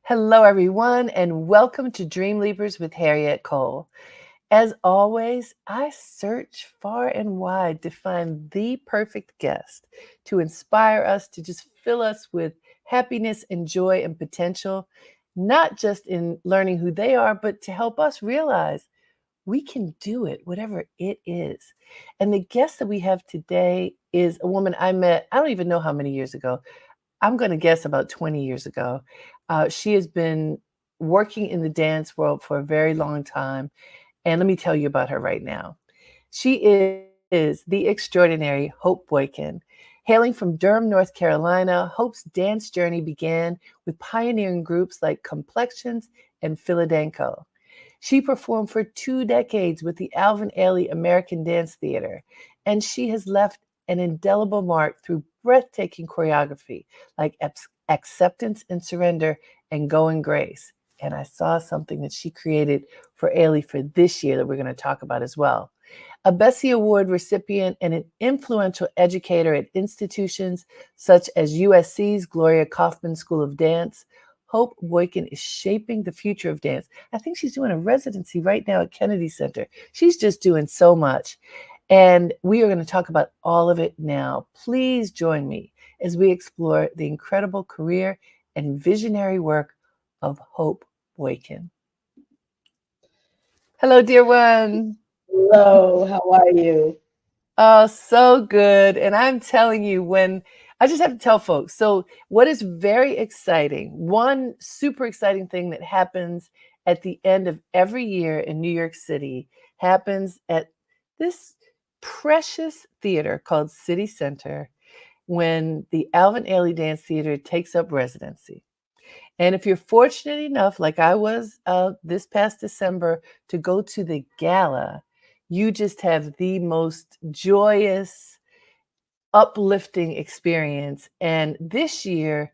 Hello, everyone, and welcome to Dream Leapers with Harriette Cole. As always, I search far and wide to find the perfect guest to inspire us, to just fill us with happiness and joy and potential, not just in learning who they are, but to help us realize we can do it, whatever it is. And the guest that we have today is a woman I met, I don't even know how many years ago. I'm going to guess about 20 years ago. She has been working in the dance world for a very long time. And let me tell you about her right now. She is the extraordinary Hope Boykin. Hailing from Durham, North Carolina, Hope's dance journey began with pioneering groups like Complexions and Philadanco. She performed for 2 decades with the Alvin Ailey American Dance Theater, and she has left an indelible mark through breathtaking choreography like Acceptance and Surrender and Going Grace. And I saw something that she created for Ailey for this year that we're going to talk about as well. A Bessie Award recipient and an influential educator at institutions such as USC's Gloria Kaufman School of Dance, Hope Boykin is shaping the future of dance. I think she's doing a residency right now at Kennedy Center. She's just doing so much. And we are going to talk about all of it now. Please join me as we explore the incredible career and visionary work of Hope Boykin. Hello, dear one. Hello, how are you? Oh, so good. And I'm telling you, when I just have to tell folks. So, what is very exciting, one super exciting thing that happens at the end of every year in New York City happens at this precious theater called City Center when the Alvin Ailey Dance Theater takes up residency. And if you're fortunate enough, like I was this past December, to go to the gala, you just have the most joyous, uplifting experience. And this year,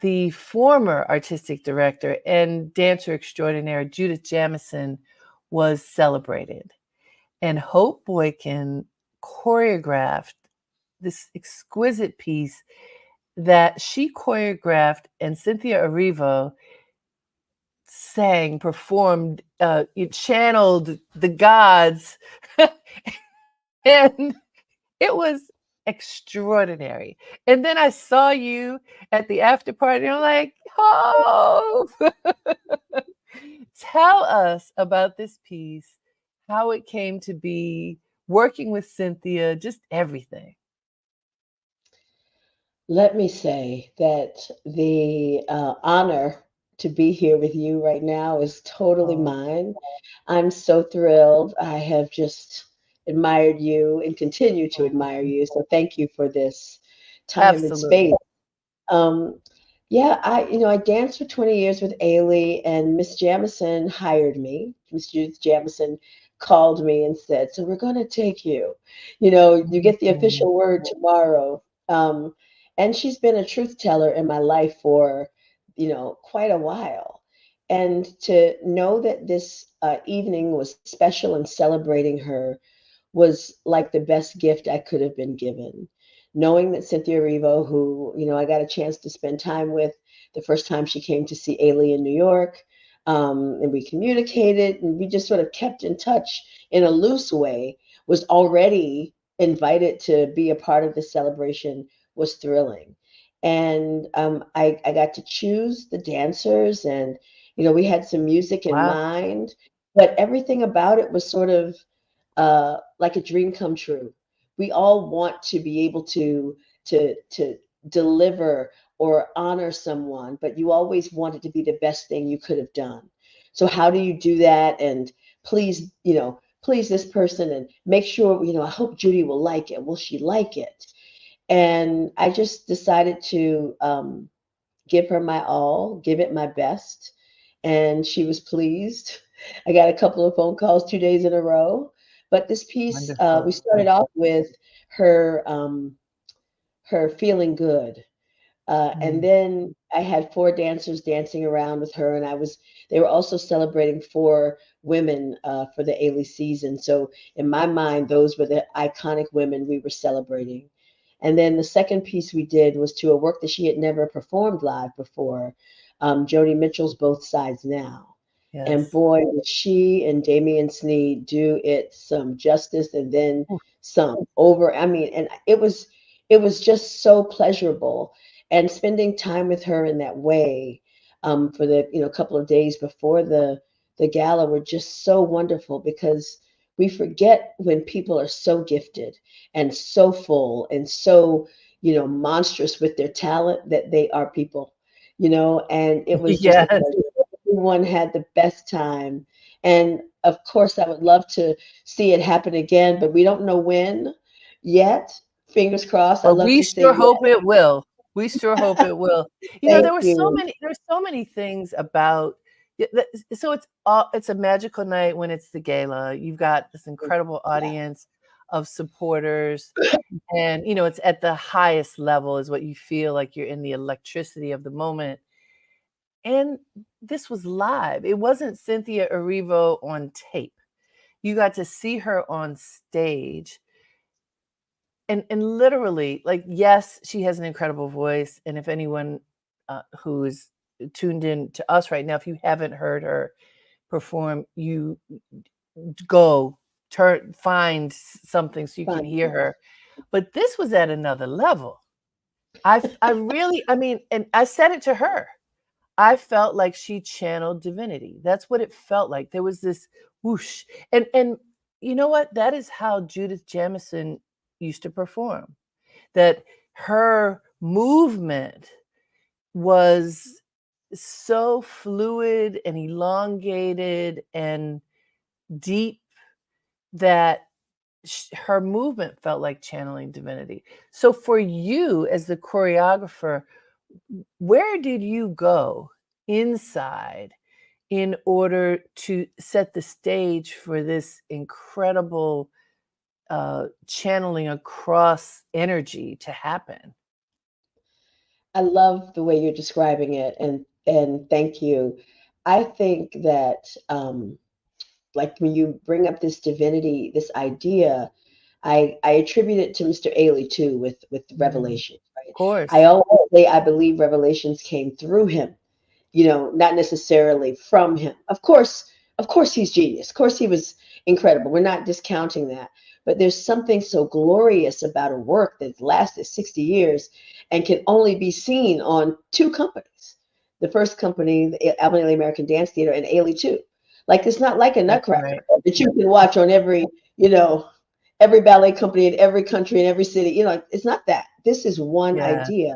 the former artistic director and dancer extraordinaire, Judith Jamison, was celebrated. And Hope Boykin choreographed this exquisite piece that she choreographed, and Cynthia Erivo sang, performed, it channeled the gods, and it was extraordinary. And then I saw you at the after party, and I'm like, oh, tell us about this piece, how it came to be, working with Cynthia, just everything. Let me say that the honor to be here with you right now is totally Oh, mine. I'm so thrilled. I have just admired you and continue to admire you. So thank you for this time and space. absolutely. Um, yeah, I danced for 20 years with Ailey, and Miss Jamison hired me. Miss Judith Jamison called me and said, "So we're going to take you. You get the Mhm. official word tomorrow." And she's been a truth teller in my life for, quite a while. And to know that this evening was special and celebrating her was like the best gift I could have been given. Knowing that Cynthia Erivo, who, I got a chance to spend time with the first time she came to see Ailey in New York, and we communicated and we just sort of kept in touch in a loose way, was already invited to be a part of the celebration was thrilling. And I got to choose the dancers, and, we had some music in Wow. mind, but everything about it was sort of like a dream come true. We all want to be able to deliver or honor someone, but you always want it to be the best thing you could have done. So how do you do that and please this person and make sure, I hope Judy will like it. Will she like it? And I just decided to give her my all, give it my best, and she was pleased. I got a couple of phone calls 2 days in a row, but this piece, we Wonderful. started off with her her feeling good, and Mm. then I had four dancers dancing around with her, and they were also celebrating four women for the Ailey season. So in my mind, those were the iconic women we were celebrating. And then the second piece we did was to a work that she had never performed live before. Joni Mitchell's Both Sides Now. And Yes. boy, did she and Damian Sneed do it some justice and then Ooh. some over. I mean, and it was just so pleasurable. And spending time with her in that way for the couple of days before the gala were just so wonderful because we forget when people are so gifted and so full and so monstrous with their talent that they are people, and it was just a Yes. pleasure. Everyone had the best time. And of course, I would love to see it happen again, but we don't know when yet. Fingers crossed. I But love we to say sure hope yes. it will. We sure hope it will. Thank you. There's so many things about so it's a magical night when it's the gala. You've got this incredible Yeah, audience of supporters, and it's at the highest level is what you feel like you're in the electricity of the moment. And this was live. It wasn't Cynthia Erivo on tape. You got to see her on stage. And literally, like, yes, she has an incredible voice, and if anyone, who is tuned in to us right now, if you haven't heard her perform, you go, find something so you can fun. hear her. But this was at another level. I really I mean, and I said it to her. I felt like she channeled divinity. That's what it felt like. There was this whoosh. And you know what? That is how Judith Jamison used to perform. That her movement was so fluid and elongated and deep that her movement felt like channeling divinity. So for you as the choreographer, where did you go inside in order to set the stage for this incredible channeling across energy to happen? I love the way you're describing it, and thank you. I think that like when you bring up this divinity, this idea, I attribute it to Mr. Ailey too with Mm, Revelation, of right? I course. always say I believe revelations came through him, not necessarily from him. Of course he's genius. Of course he was incredible. We're not discounting that. But there's something so glorious about a work that's lasted 60 years and can only be seen on two companies. The first company, the Alvin American Dance Theater, and Ailey too. Like it's not like a That's Nutcracker right. that you can watch on every ballet company in every country in every city. It's not that. This is one Yeah. idea.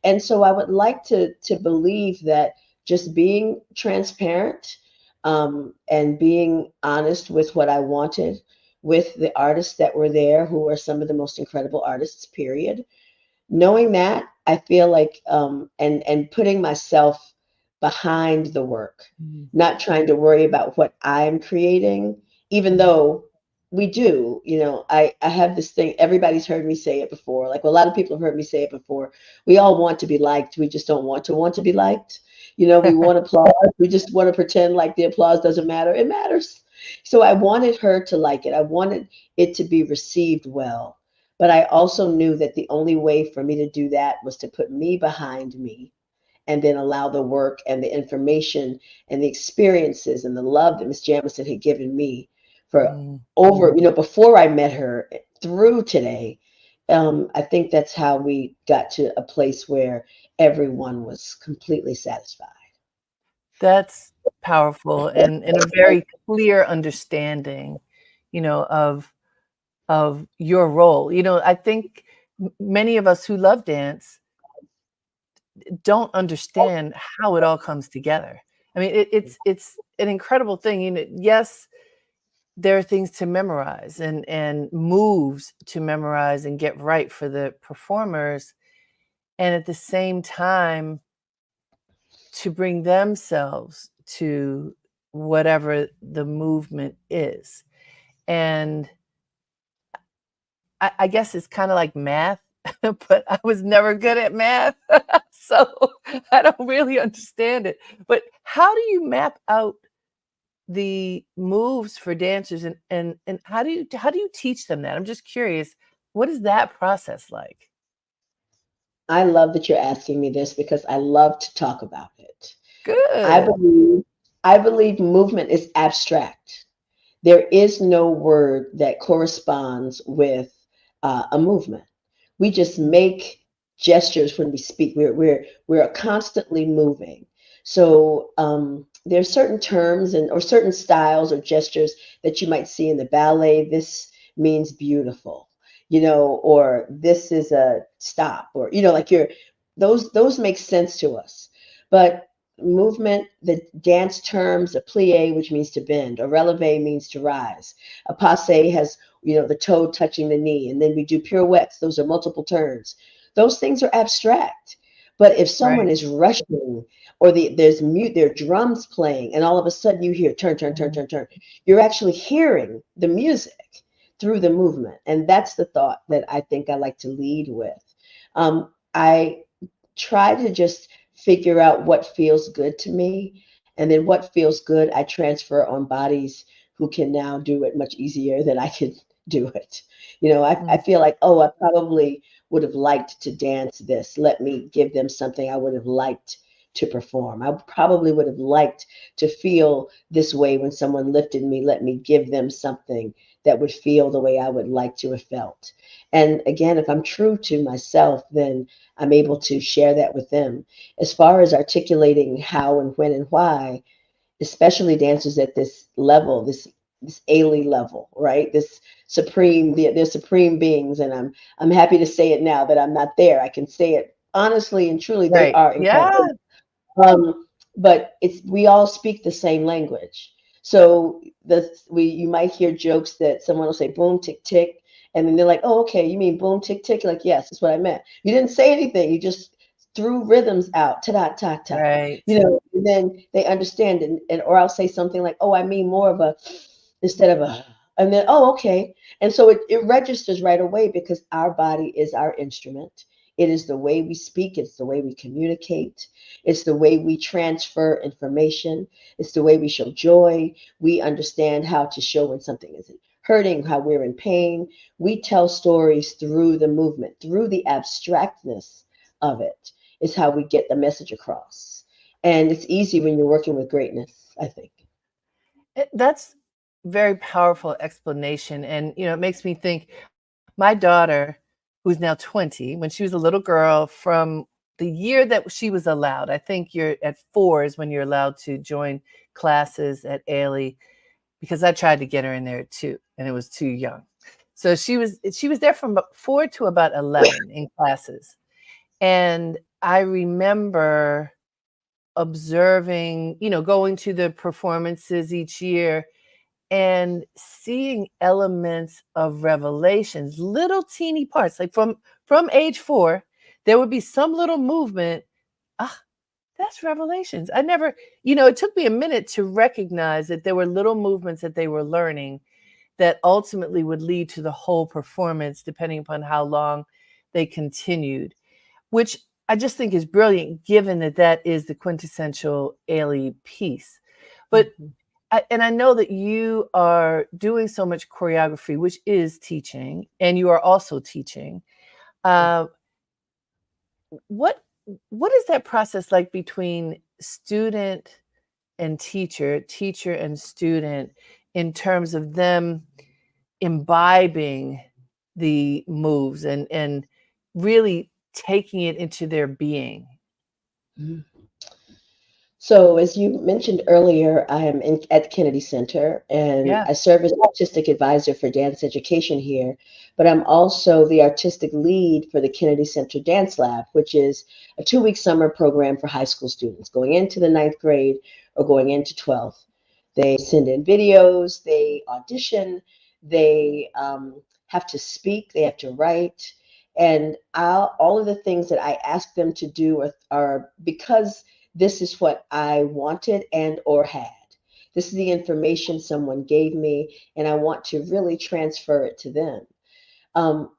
And so I would like to believe that just being transparent and being honest with what I wanted with the artists that were there, who are some of the most incredible artists, period. Knowing that, I feel like and putting myself behind the work, Mm, not trying to worry about what I'm creating, even mm. though we do. I have this thing, everybody's heard me say it before. Like, well, a lot of people have heard me say it before. We all want to be liked. We just don't want to be liked. We want applause. We just want to pretend like the applause doesn't matter. It matters. So I wanted her to like it. I wanted it to be received well. But I also knew that the only way for me to do that was to put me behind me and then allow the work and the information and the experiences and the love that Miss Jamison had given me for Mm. over, before I met her through today. I think that's how we got to a place where everyone was completely satisfied. That's powerful and a very clear understanding, of your role. I think many of us who love dance don't understand how it all comes together. I mean, it's an incredible thing. Yes, there are things to memorize and moves to memorize and get right for the performers, and at the same time to bring themselves to whatever the movement is. And I guess it's kind of like math, but I was never good at math. So I don't really understand it. But how do you map out the moves for dancers and how do you teach them that? I'm just curious. What is that process like? I love that you're asking me this because I love to talk about it. I Good. believe I believe movement is abstract. There is no word that corresponds with a movement. We just Mm. make gestures when we speak. We're constantly moving. So there are certain terms and or certain styles or gestures that you might see in the ballet. This means beautiful, or this is a stop, or like those make sense to us. But movement, the dance terms, a plie, which means to bend, a releve means to rise, a passe has the toe touching the knee, and then we do pirouettes. Those are multiple turns. Those things are abstract. But if someone Right. is rushing, or there are drums playing, and all of a sudden you hear turn, turn, turn, Mhm. turn, turn, you're actually hearing the music through the movement, and that's the thought that I think I like to lead with. I try to just figure out what feels good to me, and then what feels good I transfer on bodies who can now do it much easier than I could do it. I Mm. feel like, oh, I probably would have liked to dance this. Let me give them something I would have liked to perform. I probably would have liked to feel this way when someone lifted me. Let me give them something that would feel the way I would like to have felt. And again, if I'm true to myself, then I'm able to share that with them. As far as articulating how and when and why, especially dancers at this level, this Ailey level, right? This supreme, they're supreme beings, and I'm happy to say it now that I'm not there. I can say it honestly and truly. They Right. are Yeah. incredible. But we all speak the same language. So you might hear jokes that someone will say boom tick tick, and then they're like, oh, okay, you mean boom tick tick? You're like, yes, that's what I meant. You didn't say anything. You just threw rhythms out, ta da ta ta. Right. And then they understand, and or I'll say something like, oh, I mean more of a instead of a, and then oh, okay. And so it registers right away because our body is our instrument. It is the way we speak. It's the way we communicate. It's the way we transfer information. It's the way we show joy. We understand how to show when something is hurting, how we're in pain. We tell stories through the movement, through the abstractness of it, is how we get the message across. And it's easy when you're working with greatness, I think. That's very powerful explanation, and it makes me think. My daughter, who's now 20, when she was a little girl, from the year that she was allowed, I think you're at 4 is when you're allowed to join classes at Ailey, because I tried to get her in there too, and it was too young. So she was there from about 4 to about 11 in classes. And I remember observing, going to the performances each year and seeing elements of revelations, little teeny parts, like from age 4, there would be some little movement. Ah, that's revelations. I never, it took me a minute to recognize that there were little movements that they were learning that ultimately would lead to the whole performance, depending upon how long they continued, which I just think is brilliant, given that that is the quintessential Ailey piece. But Mhm. and I know that you are doing so much choreography, which is teaching, and you are also teaching. Uh, what what is that process like between student and teacher, teacher and student, in terms of them imbibing the moves and really taking it into their being? Mhm. So, as you mentioned earlier, I am at Kennedy Center and Yeah. I serve as artistic advisor for dance education here, but I'm also the artistic lead for the Kennedy Center Dance Lab, which is a 2-week summer program for high school students going into the ninth grade or going into 12th. They send in videos, they audition, they have to speak, they have to write, and all of the things that I ask them to do are because this is what I wanted and or had. This is the information someone gave me, and I want to really transfer it to them.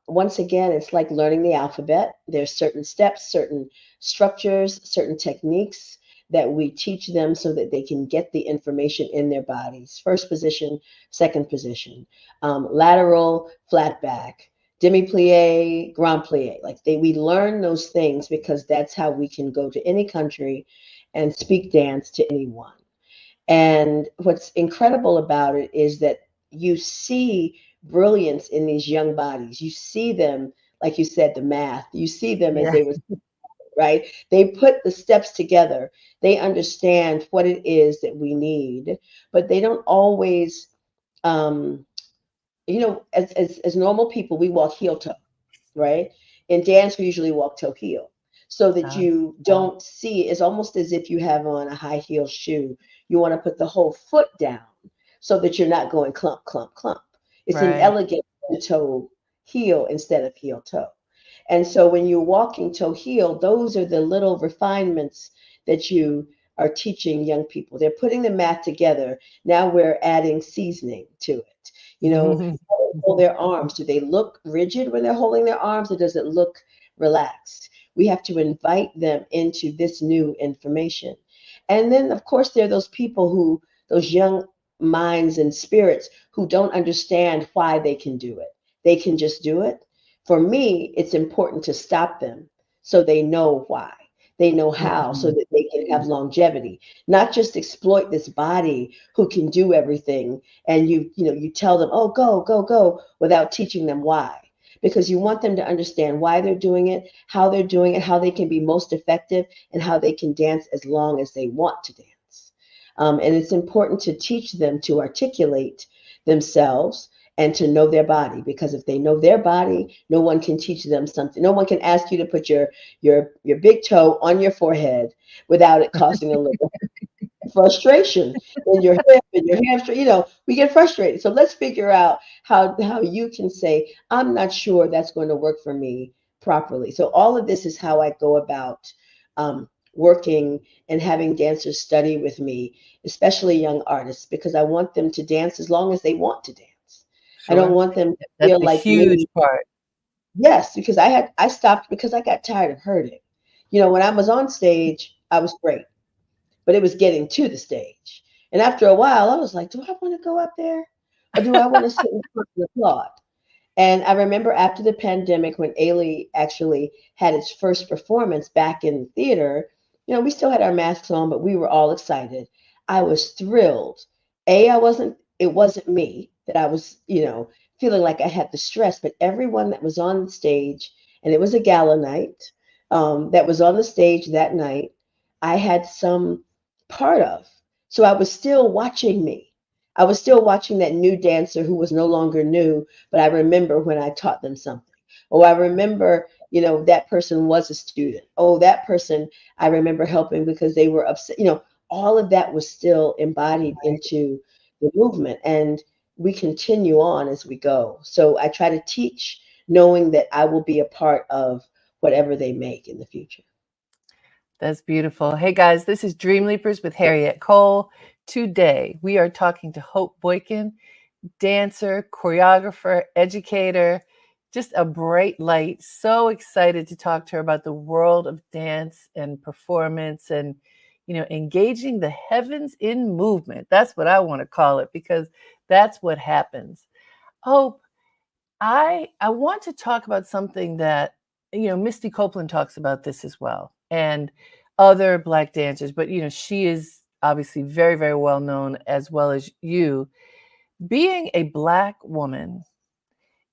Once again, it's like learning the alphabet. There's certain steps, certain structures, certain techniques that we teach them so that they can get the information in their bodies. First position, second position, lateral, flat back, demi plie, grand plie. We learn those things because that's how we can go to any country and speak dance to anyone. And what's incredible about it is that you see brilliance in these young bodies. You see them, like you said, the math. You see them as Yeah. they were, right? They put the steps together. They understand what it is that we need, but they don't always, um, as normal people, we walk heel toe, right? In dance, we usually walk toe heel so that Uh, you don't see. It's almost as if you have on a high heel shoe. You want to put the whole foot down so that you're not going clump, clump, clump. It's an right. elegant toe heel instead of heel toe. And so when you're walking toe heel, those are the little refinements that you are teaching young people. They're putting the mat together. Now we're adding seasoning to it. You know, how they hold their arms. Do they look rigid when they're holding their arms, or does it look relaxed? We have to invite them into this new information. And then, of course, there are those people who, those young minds and spirits who don't understand why they can do it. They can just do it. For me, it's important to stop them so they know why. They know how, so Mhm. that they can have longevity, not just exploit this body who can do everything. And you tell them, oh, go, go, go, without teaching them why. Because you want them to understand why they're doing it, how they can be most effective, and how they can dance as long as they want to dance. And it's important to teach them to articulate themselves and to know their body, because if they know their body, no one can teach them something. No one can ask you to put your big toe on your forehead without it causing a little frustration in your hip and your hamstring. We get frustrated. So let's figure out how you can say, I'm not sure that's going to work for me properly. So all of this is how I go about working and having dancers study with me, especially young artists, because I want them to dance as long as they want to dance. I don't Sure. want them to That's feel a like huge me. part. Yes, because I stopped because I got tired of hurting. When I was on stage, I was great, but it was getting to the stage. And after a while, I was like, do I want to go up there? Or do I want to sit in front and applaud? And I remember after the pandemic, when Ailey actually had its first performance back in theater, we still had our masks on, but we were all excited. I was thrilled. It wasn't me that I was, feeling like I had the stress, but everyone that was on the stage, and it was a gala night, that was on the stage that night, I had some part of. So I was still watching me. I was still watching that new dancer who was no longer new, but I remember when I taught them something. Oh, I remember, that person was a student. Oh, that person I remember helping because they were upset. All of that was still embodied into the movement. And we continue on as we go. So I try to teach knowing that I will be a part of whatever they make in the future. That's beautiful. Hey guys, this is Dream Leapers with Harriette Cole. Today we are talking to Hope Boykin, dancer, choreographer, educator, just a bright light. So excited to talk to her about the world of dance and performance and engaging the heavens in movement. That's what I want to call it because that's what happens. Hope, I want to talk about something that Misty Copeland talks about this as well, and other Black dancers. But she is obviously very, very well known as well as you. Being a Black woman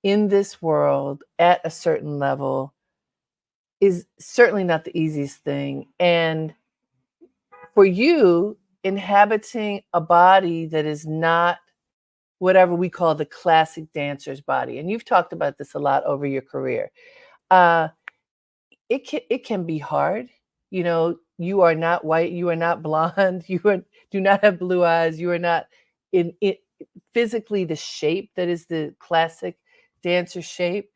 in this world at a certain level is certainly not the easiest thing, and for you inhabiting a body that is not whatever we call the classic dancer's body, and you've talked about this a lot over your career. Uh, it can be hard. You are not white, you are not blonde, do not have blue eyes, you are not in it physically the shape that is the classic dancer shape.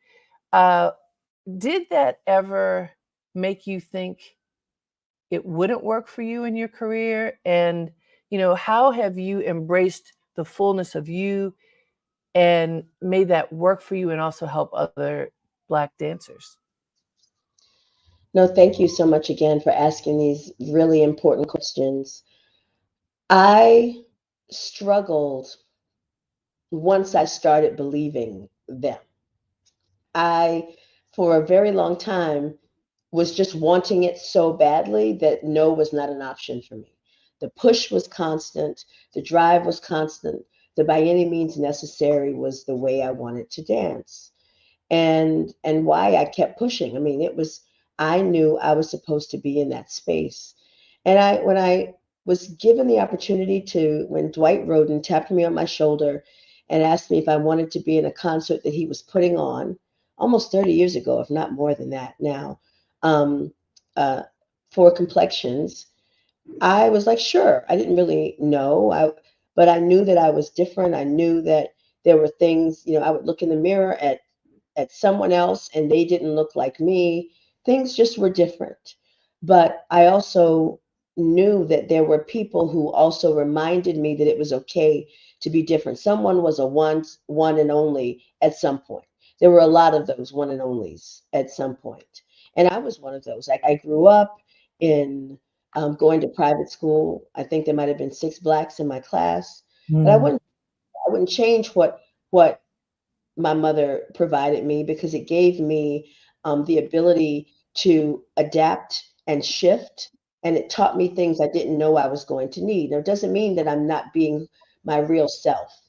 Uh, did that ever make you think it wouldn't work for you in your career? And how have you embraced the fullness of you and made that work for you and also help other Black dancers? No, thank you so much again for asking these really important questions. I struggled once I started believing them. I, for a very long time, was just wanting it so badly that no was not an option for me. The push was constant, the drive was constant, the by any means necessary was the way I wanted to dance. And why I kept pushing. I mean, it was, I knew I was supposed to be in that space. And I when I was given the opportunity to, when Dwight Rhoden tapped me on my shoulder and asked me if I wanted to be in a concert that he was putting on almost 30 years ago, if not more than that now, um, uh, for Complexions, I was like, sure. I didn't really know, but I knew that I was different. I knew that there were things, I would look in the mirror at someone else and they didn't look like me. Things just were different. But I also knew that there were people who also reminded me that it was okay to be different. Someone was a one and only at some point. There were a lot of those one and onlys at some point. And I was one of those. Like, I grew up in going to private school. I think there might have been 6 blacks in my class, but I Mm, wouldn't I wouldn't change what my mother provided me, because it gave me the ability to adapt and shift. And it taught me things I didn't know I was going to need. Now, it doesn't mean that I'm not being my real self.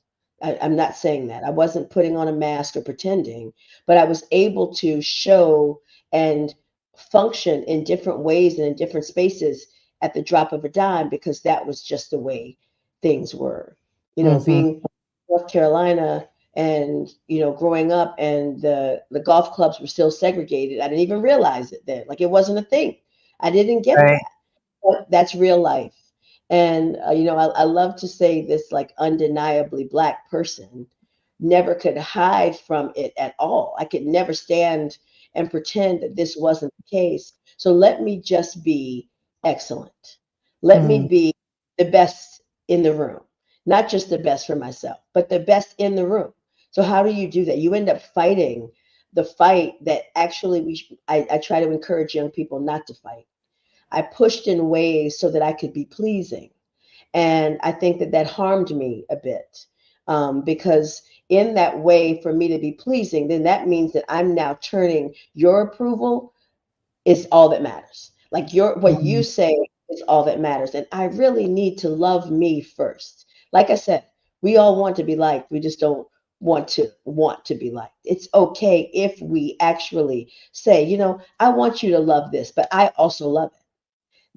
I'm not saying that. I wasn't putting on a mask or pretending, but I was able to show and function in different ways and in different spaces at the drop of a dime, because that was just the way things were. mhm. Being North Carolina, and growing up, and the golf clubs were still segregated. I didn't even realize it then, like it wasn't a thing. I didn't get Right. that, but that's real life. And I love to say this, like, undeniably black person never could hide from it at all. I could never stand and pretend that this wasn't the case. So let me just be excellent. Let me Mm, be the best in the room, not just the best for myself, but the best in the room. So how do you do that? You end up fighting the fight that actually I try to encourage young people not to fight. I pushed in ways so that I could be pleasing. And I think that that harmed me a bit, because in that way, for me to be pleasing, then that means that I'm now turning your approval is all that matters. Like, what you mhm. say is all that matters. And I really need to love me first. Like I said, we all want to be liked. We just don't want to be liked. It's okay if we actually say, I want you to love this, but I also love it.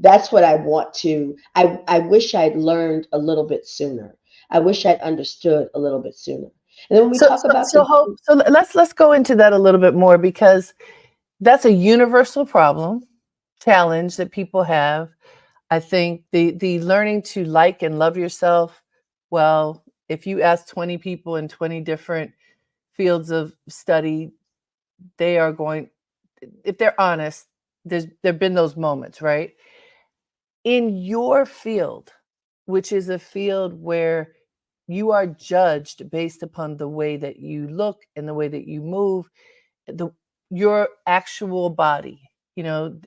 That's what I want to. I wish I'd learned a little bit sooner. I wish I'd understood a little bit sooner. And then when we So, talk so, about so the Hope. So let's go into that a little bit more because that's a universal problem, challenge that people have. I think the learning to like and love yourself. Well, if you ask 20 people in 20 different fields of study, they are going. If they're honest, there've been those moments, right? In your field, which is a field where you are judged based upon the way that you look and the way that you move, the your actual body. You know,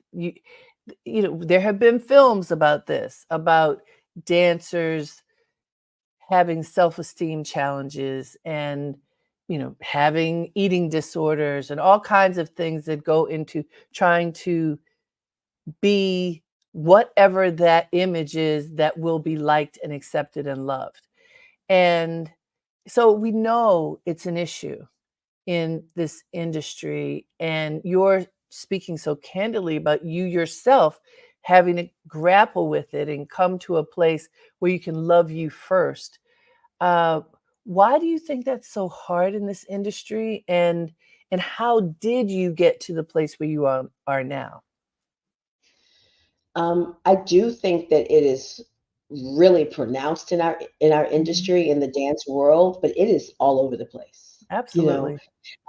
there have been films about this, about dancers having self-esteem challenges and having eating disorders and all kinds of things that go into trying to be whatever that image is that will be liked and accepted and loved. And so we know it's an issue in this industry. And you're speaking so candidly about you yourself having to grapple with it and come to a place where you can love you first. Uh, why do you think that's so hard in this industry? And how did you get to the place where you are now? I do think that it is really pronounced in our Mhm. industry, in the dance world, but it is all over the place. You know, Absolutely.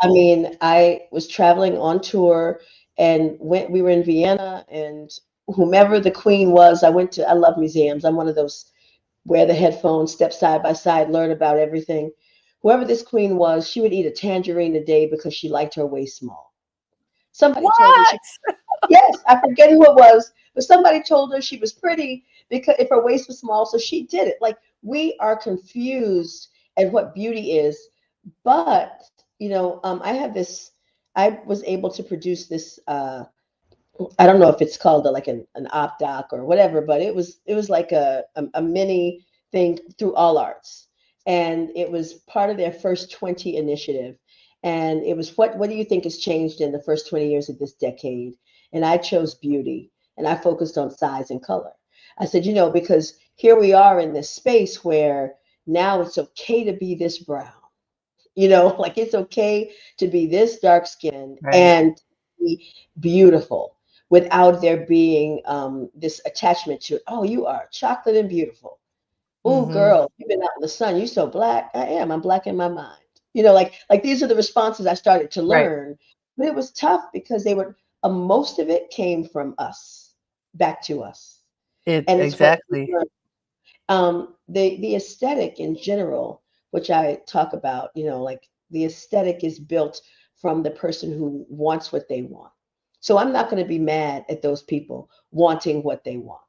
I mean, I was traveling on tour and we were in Vienna, and whomever the queen was, I love museums. I'm one of those wear the headphones, step side by side, learn about everything. Whoever this queen was, she would eat a tangerine a day because she liked her waist small. Somebody told her What? she Yes, I forget who it was, but somebody told her she was pretty because if her waist was small, so she did it. Like, we are confused at what beauty is, but I have this. I was able to produce this I don't know if it's called like an op doc or whatever, but it was like a mini thing through All Arts, and it was part of their first 20 initiative, and it was what do you think has changed in the first 20 years of this decade? And I chose beauty, and I focused on size and color. I said, because here we are in this space where now it's okay to be this brown, like it's okay to be this dark skinned Right. and be beautiful without there being this attachment to, oh, you are chocolate and beautiful. Oh, Mm-hmm. girl, you've been out in the sun. You so black. I am. I'm black in my mind. Like these are the responses I started to Right. learn. But it was tough because they were, most of it came from us, back to us. It And it's what we exactly. learned. The aesthetic in general, which I talk about, like the aesthetic is built from the person who wants what they want. So I'm not going to be mad at those people wanting what they want.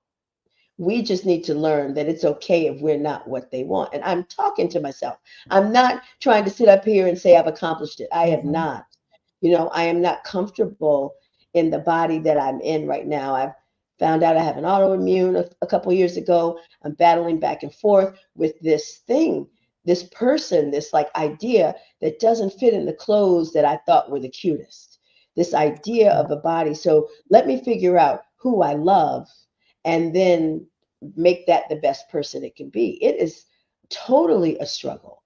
We just need to learn that it's okay if we're not what they want. And I'm talking to myself. I'm not trying to sit up here and say I've accomplished it. I have Mm-hmm. not. I am not comfortable in the body that I'm in right now. I've found out I have an autoimmune a couple years ago. I'm battling back and forth with this thing, this person, this like idea that doesn't fit in the clothes that I thought were the cutest. This idea of a body. So let me figure out who I love and then make that the best person it can be. It is totally a struggle.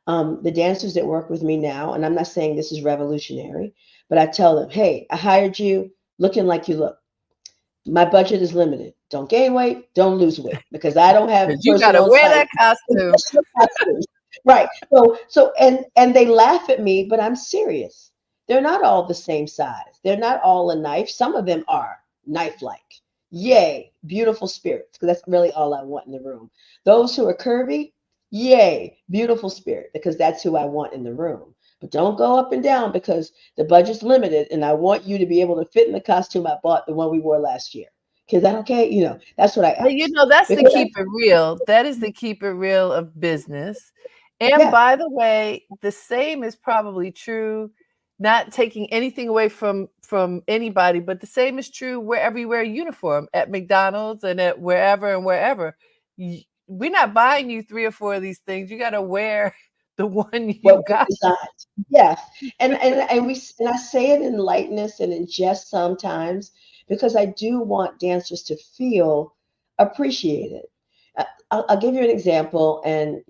The dancers that work with me now, and I'm not saying this is revolutionary, but I tell them, hey, I hired you looking like you look. My budget is limited. Don't gain weight, don't lose weight, because I don't have Because you got to personal wear time. that costume. Right. So, and they laugh at me, but I'm serious. They're not all the same size. They're not all a knife. Some of them are knife-like. Yay, beautiful spirits, because that's really all I want in the room. Those who are curvy, yay, beautiful spirit, because that's who I want in the room. But don't go up and down because the budget's limited, and I want you to be able to fit in the costume I bought, the one we wore last year. Is that okay? That's what I But, ask. that's the Because keep it real. That is the keep it real of business. And yeah, by the way, the same is probably true, not taking anything away from anybody, but the same is true wherever you wear a uniform at McDonald's and at wherever and wherever. We're not buying you 3 or 4 of these things. You got to wear the one you what we got. decide. Yes. And I say it in lightness and in jest sometimes because I do want dancers to feel appreciated. I'll give you an example, and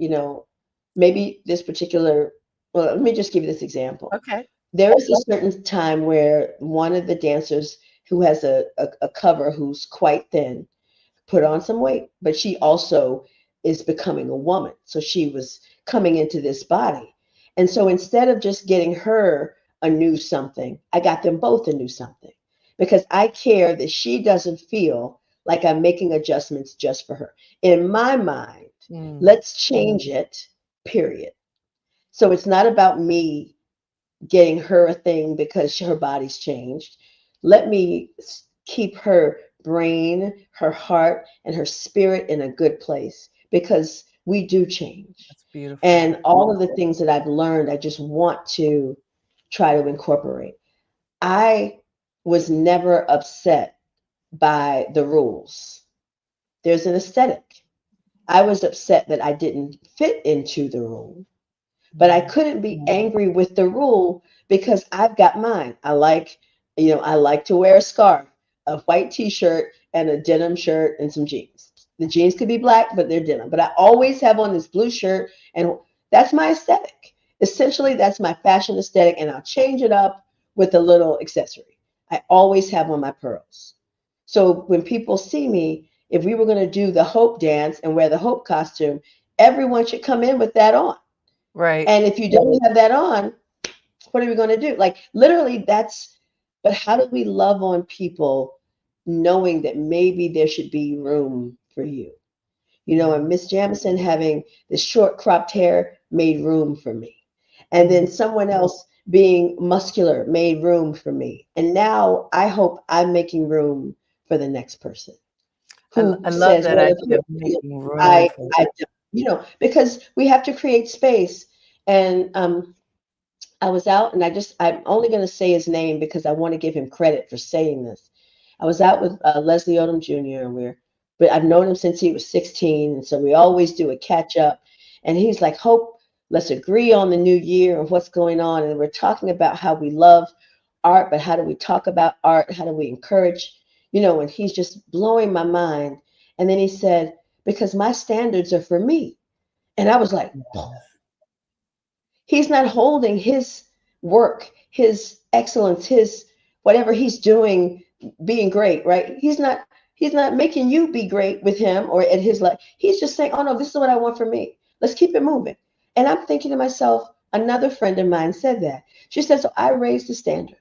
maybe this particular. Well, let me just give you this example. Okay. There is a certain time where one of the dancers who has a cover who's quite thin put on some weight, but she also is becoming a woman. So she was coming into this body. And so instead of just getting her a new something, I got them both a new something because I care that she doesn't feel like I'm making adjustments just for her. In my mind, Mm, let's change it, period. So it's not about me getting her a thing because her body's changed. Let me keep her brain, her heart, and her spirit in a good place because we do change. that's beautiful. And all of the things that I've learned, I just want to try to incorporate. I was never upset by the rules. There's an aesthetic. I was upset that I didn't fit into the rule, but I Mm, couldn't be angry with the rule because I've got mine. I like to wear a scarf, a white t-shirt, and a denim shirt and some jeans. The jeans could be black, but they're denim. But I always have on this blue shirt, and that's my aesthetic. Essentially, that's my fashion aesthetic, and I'll change it up with a little accessory. I always have on my pearls. So when people see me, if we were going to do the Hope dance and wear the Hope costume, everyone should come in with that on. right. And if you don't have that on, what are we going to do? Like literally but how do we love on people knowing that maybe there should be room for you? And Mm, Miss Jamison having the short cropped hair made room for me. And then mm. someone else being muscular made room for me. And now I hope I'm making room for the next person who I love says, that well, if idea you're of making room I, for. I, because we have to create space. And I was out and I'm only going to say his name because I want to give him credit for saying this. I was out with Leslie Odom Jr. and but I've known him since he was 16, and so we always do a catch up. And he's like, Hope, let's agree on the new year and what's going on. And we're talking about how we love art, but how do we talk about art? How do we encourage, and he's just blowing my mind. And then he said, because my standards are for me. And I was like, he's not holding his work, his excellence, his whatever he's doing, being great, right? He's not making you be great with him or at his life. He's just saying, oh no, this is what I want for me. Let's keep it moving. And I'm thinking to myself, another friend of mine said that. She said, so I raised the standard.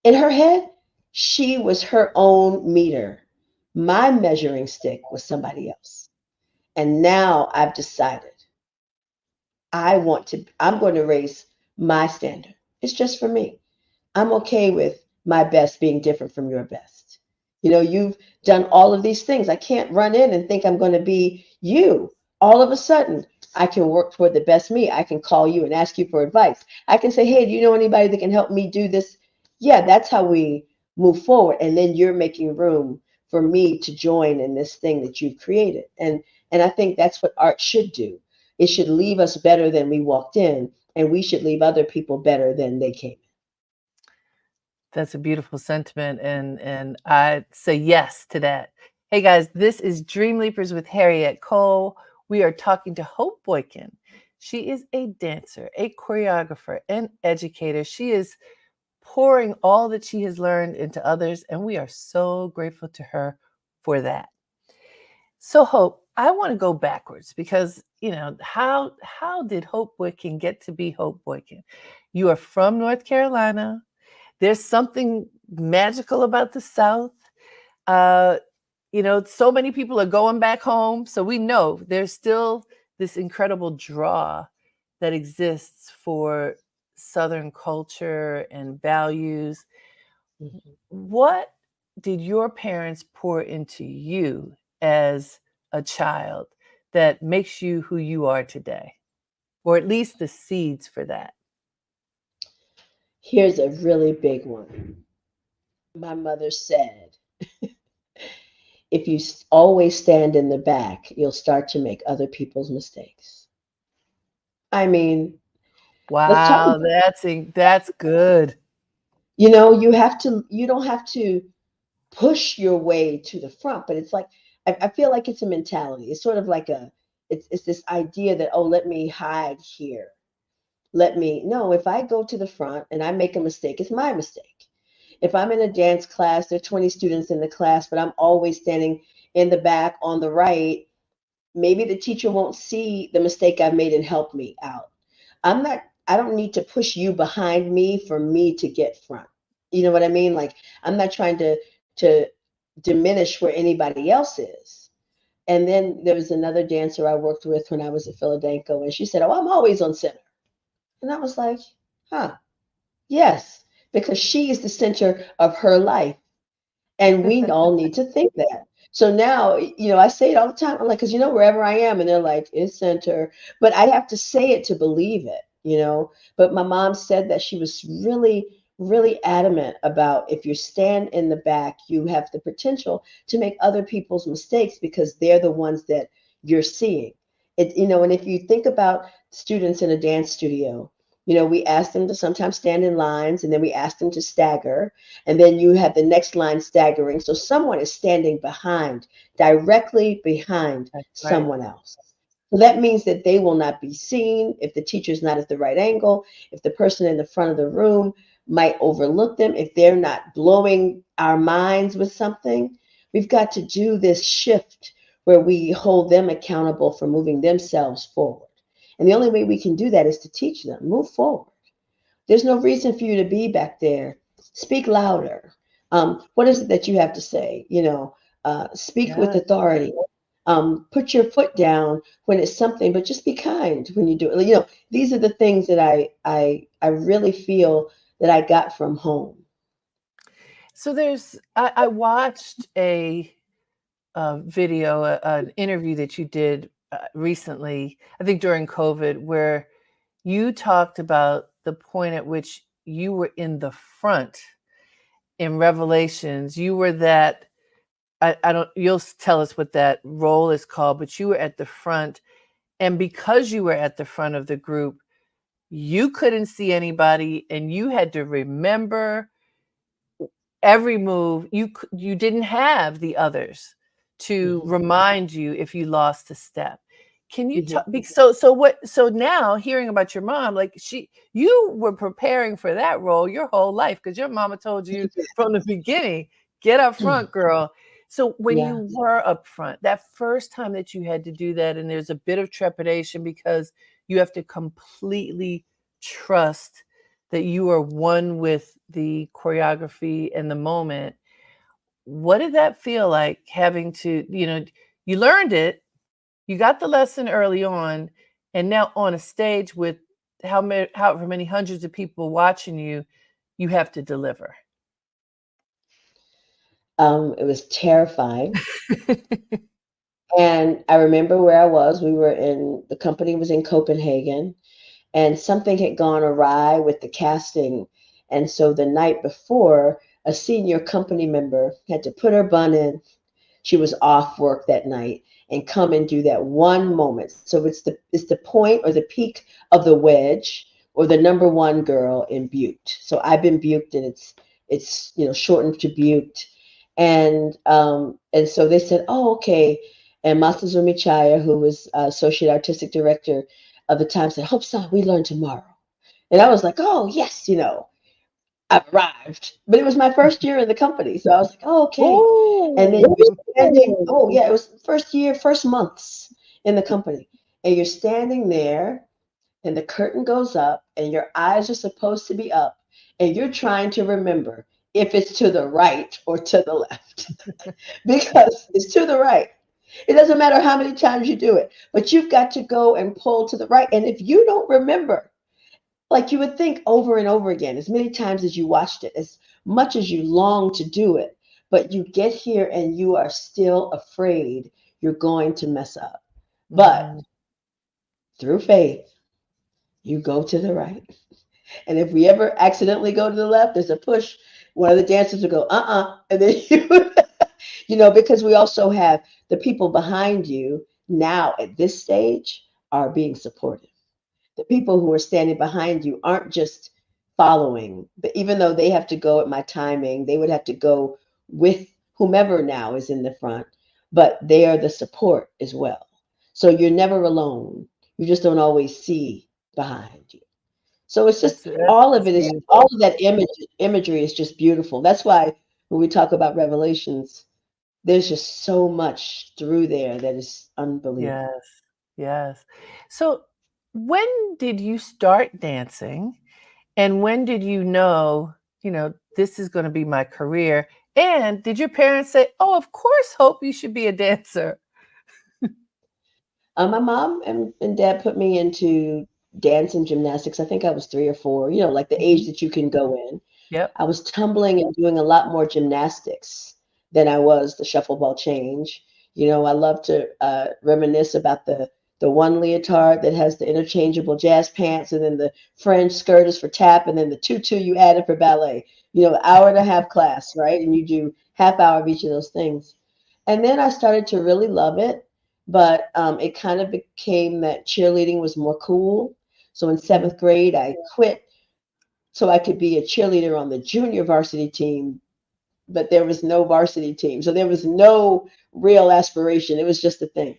In her head, she was her own meter. My measuring stick was somebody else. And now I've decided I'm going to raise my standard. It's just for me. I'm okay with my best being different from your best. You've done all of these things. I can't run in and think I'm going to be you. All of a sudden, I can work toward the best me. I can call you and ask you for advice. I can say, hey, do you know anybody that can help me do this? Yeah, that's how we move forward. And then you're making room for me to join in this thing that you've created. And I think that's what art should do. It should leave us better than we walked in, and we should leave other people better than they came. That's a beautiful sentiment, and I say yes to that. Hey guys, this is Dream Leapers with Harriette Cole. We are talking to Hope Boykin. She is a dancer, a choreographer, an educator. She is pouring all that she has learned into others, and we are so grateful to her for that. So Hope, I want to go backwards because how did Hope Boykin get to be Hope Boykin? You are from North Carolina. There's something magical about the South. Uh, so many people are going back home. So we know there's still this incredible draw that exists for Southern culture and values. Mhm. What did your parents pour into you as a child that makes you who you are today? Or at least the seeds for that? Here's a really big one. My mother said, if you always stand in the back, you'll start to make other people's mistakes. I mean, let's talk Wow, about, that's good. you don't have to push your way to the front, but it's like, I feel like it's a mentality. It's sort of like it's this idea that, oh, let me hide here. No, if I go to the front and I make a mistake, it's my mistake. If I'm in a dance class, there are 20 students in the class, but I'm always standing in the back on the right, maybe the teacher won't see the mistake I've made and help me out. I don't need to push you behind me for me to get front. You know what I mean? Like I'm not trying to diminish where anybody else is. And then there was another dancer I worked with when I was at Philadelphia, and she said, oh, I'm always on center. And I was like, huh, yes, because she is the center of her life. And we all need to think that. So now, I say it all the time. I'm like, because wherever I am, and they're like, it's center. But I have to say it to believe it. But my mom said that she was really, really adamant about if you stand in the back, you have the potential to make other people's mistakes because they're the ones that you're seeing. And if you think about students in a dance studio, we ask them to sometimes stand in lines and then we ask them to stagger and then you have the next line staggering. So someone is standing behind, directly behind That's right. someone else. So that means that they will not be seen if the teacher's not at the right angle, if the person in the front of the room might overlook them, if they're not blowing our minds with something. We've got to do this shift where we hold them accountable for moving themselves forward. And the only way we can do that is to teach them, move forward. There's no reason for you to be back there. Speak louder. What is it that you have to say? Speak with Yeah. authority. Put your foot down when it's something, but just be kind when you do it. These are the things that I really feel that I got from home. So I watched a video, an interview that you did recently, I think during COVID, where you talked about the point at which you were in the front in Revelations, you were that I don't you'll tell us what that role is called, but you were at the front, and because you were at the front of the group, you couldn't see anybody and you had to remember every move. You didn't have the others to Hmm. remind you if you lost a step. Can you Hmm. talk so now hearing about your mom, like you were preparing for that role your whole life because your mama told you from the beginning, get up front, girl. So when Yeah. you were up front, that first time that you had to do that, and there's a bit of trepidation because you have to completely trust that you are one with the choreography and the moment. What did that feel like having to, you learned it, you got the lesson early on, and now on a stage with however many hundreds of people watching you, you have to deliver. It was terrifying. And I remember where I was. The company was in Copenhagen, and something had gone awry with the casting. And so the night before, a senior company member had to put her bun in. She was off work that night and come and do that one moment. So it's the point or the peak of the wedge or the number one girl in Butte. So I've been Butte, and it's shortened to Butte. And so they said, oh, okay. And Masazumi Chaya, who was associate artistic director of the time, said, Hope son, we learn tomorrow. And I was like, oh yes, I've arrived. But it was my first year in the company. So I was like, oh, okay. And then Ooh. you're standing, oh, yeah, it was first year, first months in the company. And you're standing there, and the curtain goes up, and your eyes are supposed to be up, and you're trying to remember if it's to the right or to the left because it's to the right. It doesn't matter how many times you do it, but you've got to go and pull to the right. And if you don't remember, like you would think over and over again, as many times as you watched it, as much as you long to do it, but you get here and you are still afraid you're going to mess up. But Mhm. through faith, you go to the right. And if we ever accidentally go to the left, there's a push. One of the dancers will go, and then because we also have the people behind you now at this stage are being supportive. The people who are standing behind you aren't just following, but even though they have to go at my timing, they would have to go with whomever now is in the front, but they are the support as well. So you're never alone. You just don't always see behind you. So it's just all of That's it is all beautiful. of that imagery is just beautiful. That's why when we talk about Revelations, there's just so much through there that is unbelievable. Yes, yes. So when did you start dancing? And when did this is gonna be my career? And did your parents say, "Oh, of course, Hope, you should be a dancer"? My mom and dad put me into dance and gymnastics. I think I was 3 or 4, like the age Mhm. that you can go in. Yep. I was tumbling and doing a lot more gymnastics than I was the shuffle ball change. I love to reminisce about the one leotard that has the interchangeable jazz pants, and then the fringe skirt is for tap, and then the tutu you added for ballet. Hour and a half class, right? And you do half hour of each of those things. And then I started to really love it, but it kind of became that cheerleading was more cool. So in Mhm. seventh grade, I quit so I could be a cheerleader on the junior varsity team, but there was no varsity team. So there was no real aspiration. It was just a thing.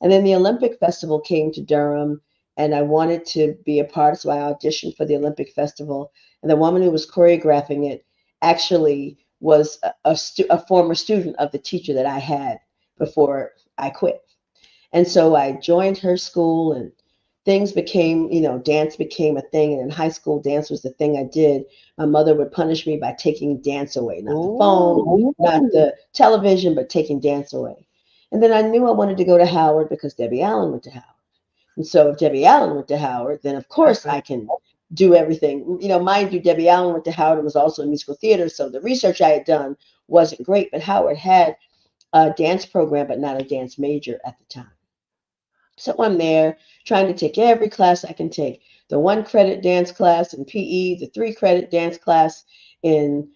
And then the Olympic Festival came to Durham, and I wanted to be a part. So I auditioned for the Olympic Festival. And the woman who was choreographing it actually was a former student of the teacher that I had before I quit. And so I joined her school, and things became, dance became a thing. And in high school, dance was the thing I did. My mother would punish me by taking dance away, not the phone, Ooh, not the television, but taking dance away. And then I knew I wanted to go to Howard because Debbie Allen went to Howard. And so if Debbie Allen went to Howard, then of course I perfect. can do everything. Mind you, Debbie Allen went to Howard and was also in musical theater. So the research I had done wasn't great, but Howard had a dance program, but not a dance major at the time. So I'm there trying to take every class I can take. The 1 credit dance class in PE, the 3 credit dance class in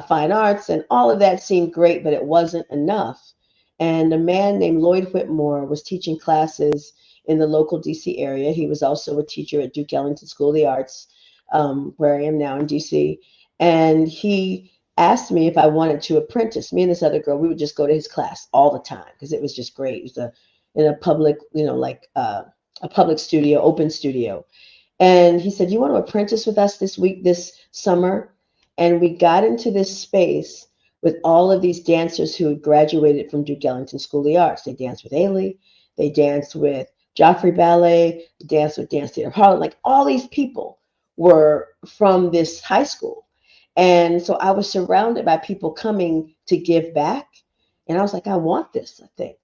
fine arts, and all of that seemed great, but it wasn't enough. And a man named Lloyd Whitmore was teaching classes in the local DC area. He was also a teacher at Duke Ellington School of the Arts, where I am now in DC. And he asked me if I wanted to apprentice. Me and this other girl, we would just go to his class all the time because it was just great. It was in a public, a public studio, open studio. And he said, "You want to apprentice with us this summer?" And we got into this space with all of these dancers who had graduated from Duke Ellington School of the Arts. They danced with Ailey, they danced with Joffrey Ballet, they danced with Dance Theater of Harlem. Like all these people were from this high school. And so I was surrounded by people coming to give back. And I was like, I want this, I think.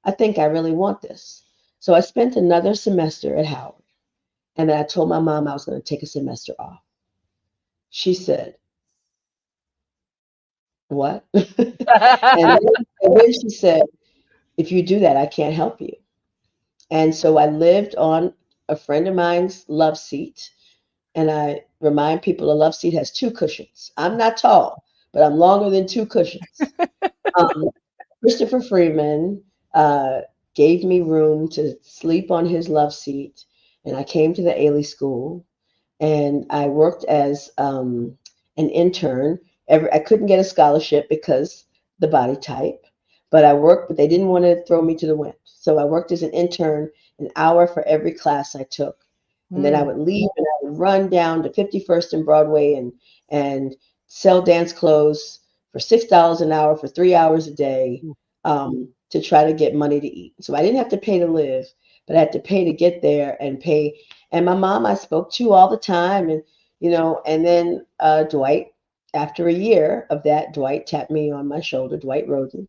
I think I really want this. So I spent another semester at Howard. And then I told my mom I was going to take a semester off. She said, "What?" And then she said, "If you do that, I can't help you." And so I lived on a friend of mine's love seat. And I remind people a love seat has two cushions. I'm not tall, but I'm longer than two cushions. Um, Christopher Freeman uh, gave me room to sleep on his love seat. And I came to the Ailey School and I worked as an intern. I couldn't get a scholarship because the body type, but I worked. But they didn't want to throw me to the wind, so I worked as an intern, an hour for every class I took, and then I Mm. would leave and I would run down to 51st and Broadway and sell dance clothes for $6 an hour for 3 hours a day to try to get money to eat. So I didn't have to pay to live, but I had to pay to get there and pay. And my mom I spoke to all the time, and and then Dwight, after a year of that, Dwight tapped me on my shoulder. Dwight Roden,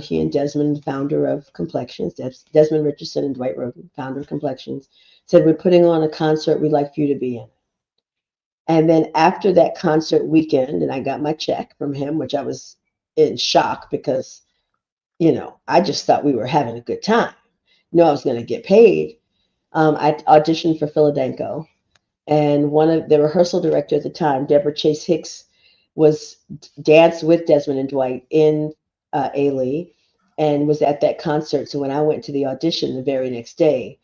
he and Desmond, founder of Complexions, Desmond Richardson and Dwight Roden, founder of Complexions, said, "We're putting on a concert we'd like for you to be in." And then after that concert weekend, and I got my check from him, which I was in shock because, I just thought we were having a good time. No, I was going to get paid. I auditioned for Philadelphia, and one of the rehearsal director at the time, Deborah Chase Hicks, was danced with Desmond and Dwight in Ailey and was at that concert. So when I went to the audition the very next day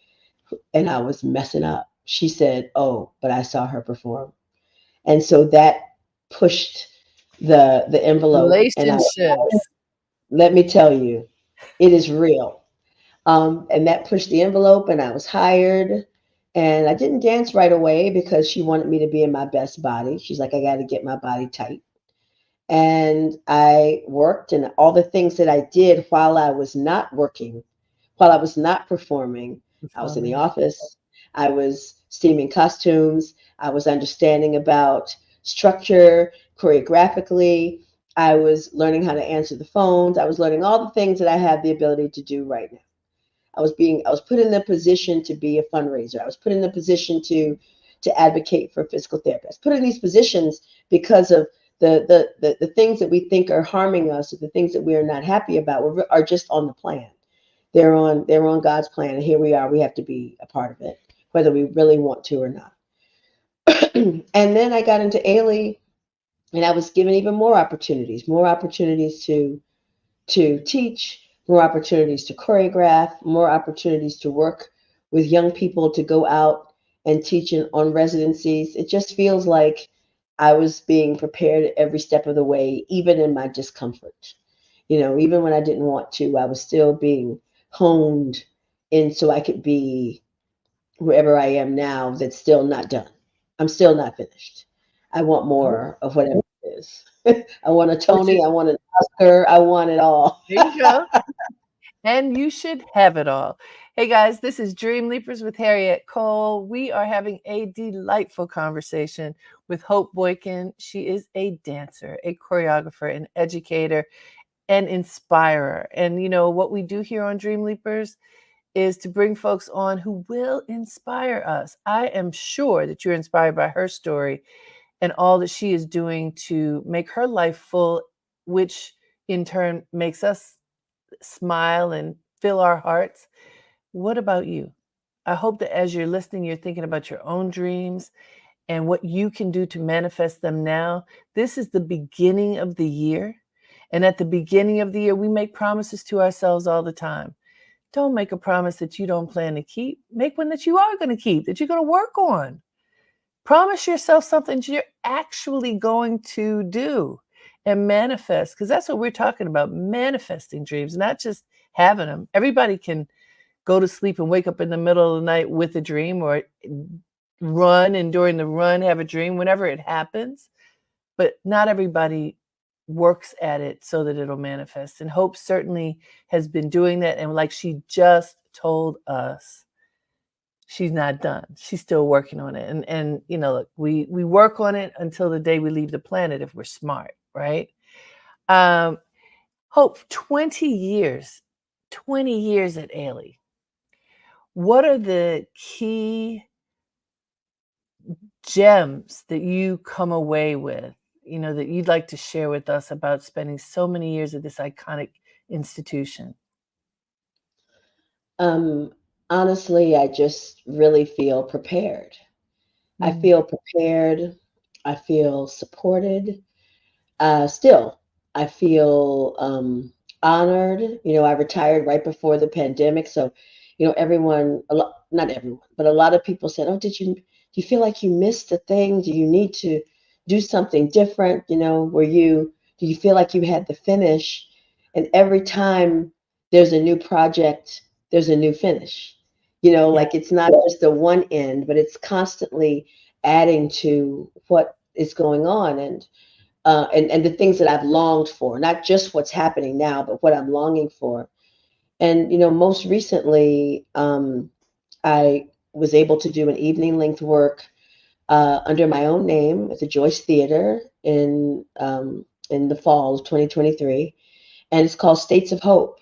and I was messing up, she said, "Oh, but I saw her perform." And so that pushed the envelope. And Relationships. let me tell you, it is real. And that pushed the envelope, and I was hired. And I didn't dance right away because she wanted me to be in my best body. She's like, "I got to get my body tight." And I worked, and all the things that I did while I was not working, while I was not performing, I was in the Performing. office, I was steaming costumes, I was understanding about structure choreographically, I was learning how to answer the phones, I was learning all the things that I have the ability to do right now. I was put in the position to be a fundraiser. I was put in the position to advocate for physical therapists. Put in these positions because of the things that we think are harming us, or the things that we are not happy about, are just on the plan. They're on God's plan, and here we are. We have to be a part of it, whether we really want to or not. And then I got into Ailey, and I was given even more opportunities to teach, more opportunities to choreograph, more opportunities to work with young people to go out and teach on residencies. It just feels like I was being prepared every step of the way, even in my discomfort. Even when I didn't want to, I was still being honed in so I could be wherever I am now that's still not done. I'm still not finished. I want Oh, more of whatever it is. I want a which Tony, is, I want an Oscar, I want it all. there you go. And you should have it all. Hey guys, this is Dream Leapers with Harriette Cole. We are having a delightful conversation with Hope Boykin. She is a dancer, a choreographer, an educator, an inspirer. And what we do here on Dream Leapers is to bring folks on who will inspire us. I am sure that you're inspired by her story and all that she is doing to make her life full, which in turn makes us smile and fill our hearts. What about you? I hope that as you're listening, you're thinking about your own dreams and what you can do to manifest them now. This is the beginning of the year. And at the beginning of the year, we make promises to ourselves all the time. Don't make a promise that you don't plan to keep. Make one that you are going to keep, that you're going to work on. Promise yourself something you're actually going to do and manifest, because that's what we're talking about, manifesting dreams, not just having them. Everybody can go to sleep and wake up in the middle of the night with a dream, or run and during the run have a dream, whenever it happens. But not everybody works at it so that it'll manifest. And Hope certainly has been doing that. And like she just told us, she's not done. She's still working on it. And you know, look, we work on it until the day we leave the planet if we're smart, right? Hope, 20 years at Ailey. What are the key gems that you come away with, you know, that you'd like to share with us about spending so many years at this iconic institution? Um, Honestly, I just really feel prepared. I Mm. feel prepared. I feel supported. Still, I feel honored. You know, I retired right before the pandemic, so everyone, a lot, not everyone, but a lot of people said, "Oh, do you feel like you missed a thing? Do you need to do something different? You know, do you feel like you had the finish?" And every time there's a new project, there's a new finish. You know, Yeah. like it's not just the one end, but it's constantly adding to what is going on, and the things that I've longed for, not just what's happening now, but what I'm longing for. And most recently, I was able to do an evening length work under my own name at the Joyce Theater in the fall of 2023, and it's called States of Hope.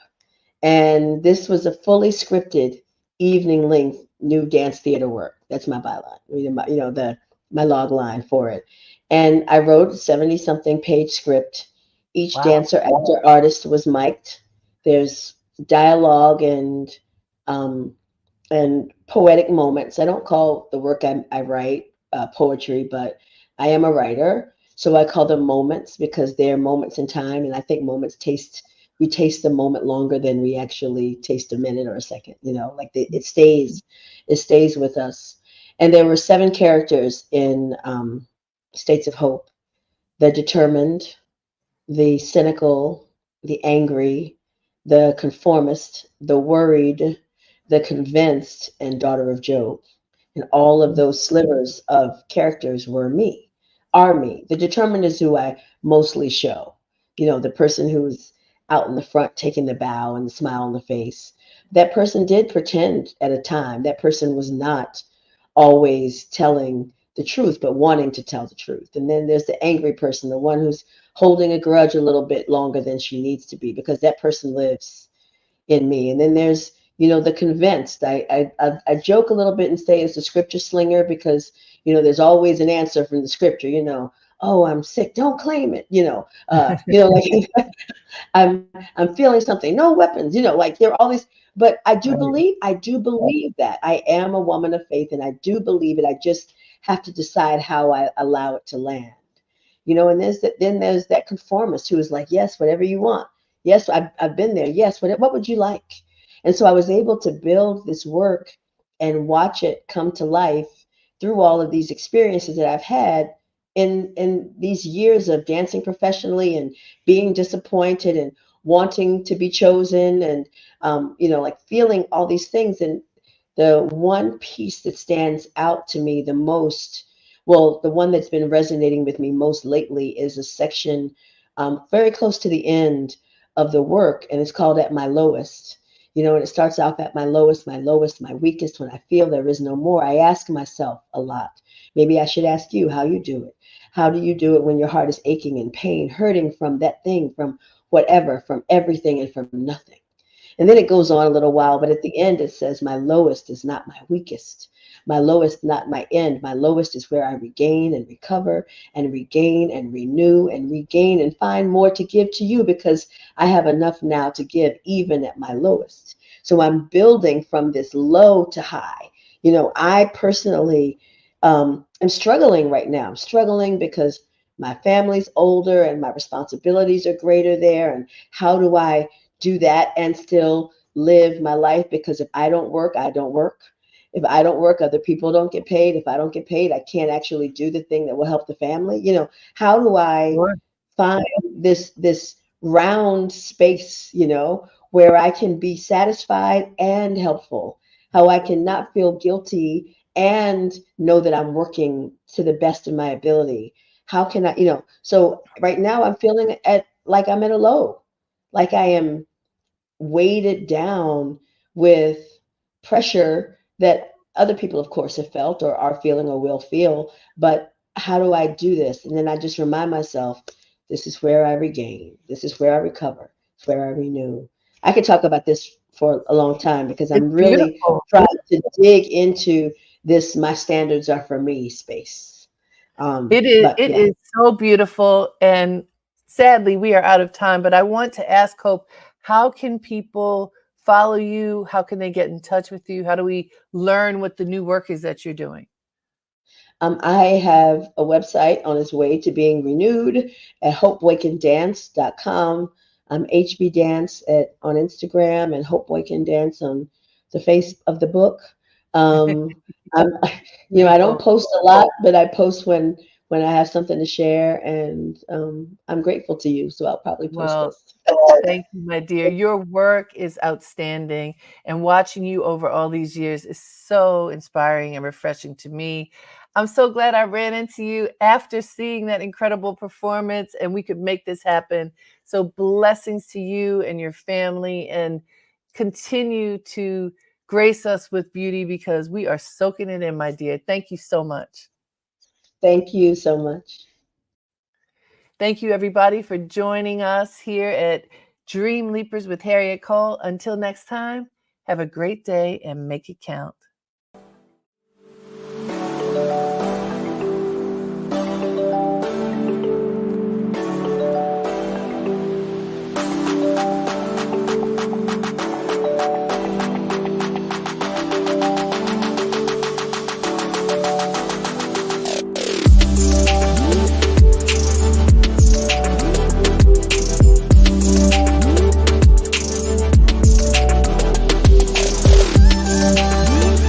And this was a fully scripted evening length new dance theater work. That's my byline, my log line for it. And I wrote a 70 something page script. Each Wow. dancer, actor, artist was mic'd. There's dialogue um, and poetic moments. I don't call the work I write poetry, but I am a writer. So I call them moments because they're moments in time. And I think we taste the moment longer than we actually taste a minute or a second, like it stays with us. And there were 7 characters in States of Hope: the determined, the cynical, the angry, the conformist, the worried, the convinced, and daughter of Job. And all of those slivers of characters are me. The determined is who I mostly show. The person who's out in the front taking the bow and the smile on the face. That person did pretend at a time. That person was not always telling the truth, but wanting to tell the truth. And then there's the angry person, the one who's holding a grudge a little bit longer than she needs to be, because that person lives in me. And then there's, the convinced. I joke a little bit and say it's the scripture slinger because, there's always an answer from the scripture, oh, I'm sick, don't claim it, like I'm feeling something, no weapons, like there are all these, but Right. I do believe that I am a woman of faith, and I do believe it. I just have to decide how I allow it to land. And then there's that conformist who is like, yes, whatever you want. Yes, I've been there. Yes, what would you like? And so I was able to build this work and watch it come to life through all of these experiences that I've had in these years of dancing professionally and being disappointed and wanting to be chosen, and like feeling all these things. And the one piece that stands out to me the most, well, the one that's been resonating with me most lately, is a section very close to the end of the work, and it's called At My Lowest. And it starts off: at my lowest, my weakest, when I feel there is no more. I ask myself a lot. Maybe I should ask you how you do it. How do you do it when your heart is aching in pain, hurting from that thing, from whatever, from everything, and from nothing? And then it goes on a little while, but at the end it says, my lowest is not my weakest. My lowest, not my end. My lowest is where I regain and recover and regain and renew and regain and find more to give to you, because I have enough now to give even at my lowest. So I'm building from this low to high. I personally I'm struggling right now. I'm struggling because my family's older and my responsibilities are greater there. And how do I do that and still live my life? Because if I don't work, I don't work. If I don't work, other people don't get paid. If I don't get paid, I can't actually do the thing that will help the family. How do I Sure. find this round space, where I can be satisfied and helpful, how I can not feel guilty and know that I'm working to the best of my ability. How can I, so right now I'm feeling at like I'm at a low, like I am weighted down with pressure that other people, of course, have felt or are feeling or will feel. But how do I do this? And then I just remind myself, this is where I regain, this is where I recover, it's where I renew. I could talk about this for a long time because It's I'm really beautiful. trying to dig into this my standards are for me space. But It yeah. is so beautiful, and sadly, we are out of time, but I want to ask Hope, how can people follow you? How can they get in touch with you? How do we learn what the new work is that you're doing? I have a website on its way to being renewed at hopeboykindance.com. I'm HB Dance on Instagram and Hope Boykin Dance on the face of the book. Um, I'm, I don't Beautiful. post a lot, but I post when I have something to share, and I'm grateful to you, so I'll probably post Well, this. thank you, my dear. Your work is outstanding, and watching you over all these years is so inspiring and refreshing to me. I'm so glad I ran into you after seeing that incredible performance and we could make this happen. So, blessings to you and your family, and continue to grace us with beauty because we are soaking it in, my dear. Thank you so much. Thank you so much. Thank you, everybody, for joining us here at Dream Leapers with Harriette Cole. Until next time, have a great day and make it count.